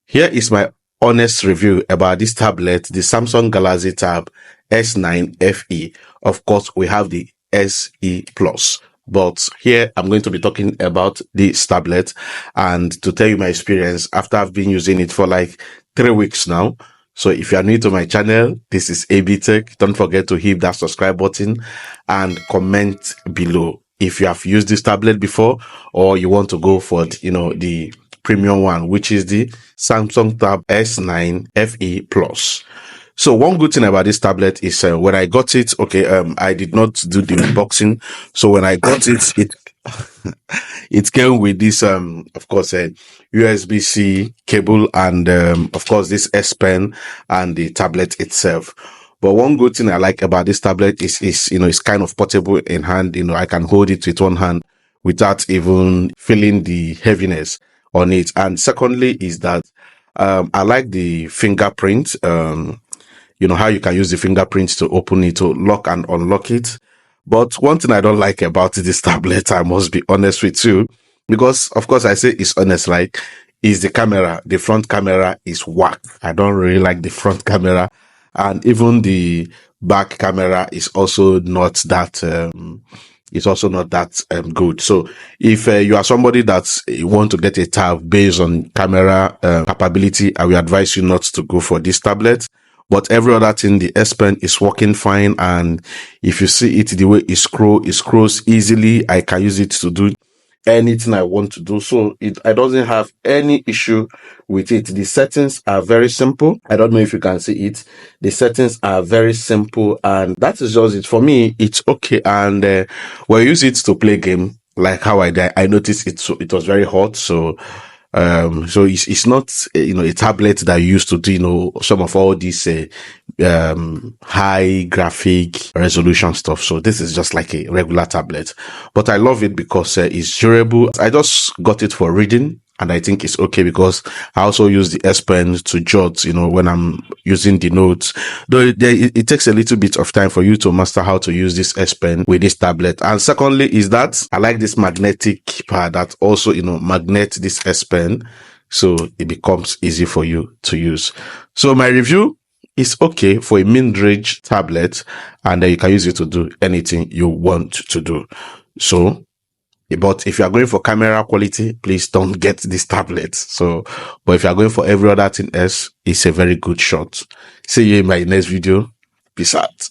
Here is my honest review about this tablet, the Samsung Galaxy Tab S9 FE. Of course, we have the SE Plus, but here I'm going to be talking about this tablet and to tell you my experience after I've been using it for like 3 weeks now. So if you are new to my channel, this is AB Tech. Don't forget to hit that subscribe button and comment below if you have used this tablet before or you want to go for, the premium one, which is the Samsung Tab S9 FE Plus. So one good thing about this tablet is when I got it, I did not do the unboxing. So when I got it it came with this, of course, a USB-C cable and, of course, this S Pen and the tablet itself. But one good thing I like about this tablet is, it's kind of portable in hand. I can hold it with one hand without even feeling the heaviness on it. And secondly is that, I like the fingerprint, how you can use the fingerprints to open it, to lock and unlock it. But one thing I don't like about this tablet, I must be honest with you, because of course I say it's honest, like, is the camera. The front camera is whack. I don't really like the front camera. And even the back camera is also not that, good. So if you are somebody that want to get a tab based on camera capability, I will advise you not to go for this tablet. But every other thing, the S Pen is working fine. And if you see it, the way it scrolls easily. I can use it to do anything I want to do. So I doesn't have any issue with it. The settings are very simple. I don't know if you can see it. The settings are very simple, and that is just it. For me, it's okay. And when I use it to play game, like how I did, I noticed it was very hot. So it's not, a tablet that you used to do, some of all these, high graphic resolution stuff. So this is just like a regular tablet, but I love it because it's durable. I just got it for reading. And I think it's okay because I also use the S Pen to jot, when I'm using the notes. Though it takes a little bit of time for you to master how to use this S Pen with this tablet. And secondly is that I like this magnetic pad that also, magnet this S Pen. So it becomes easy for you to use. So my review is okay for a mid-range tablet, and you can use it to do anything you want to do. So, but if you are going for camera quality, please don't get this tablet. So, but if you are going for every other thing else, it's a very good shot. See you in my next video. Peace out.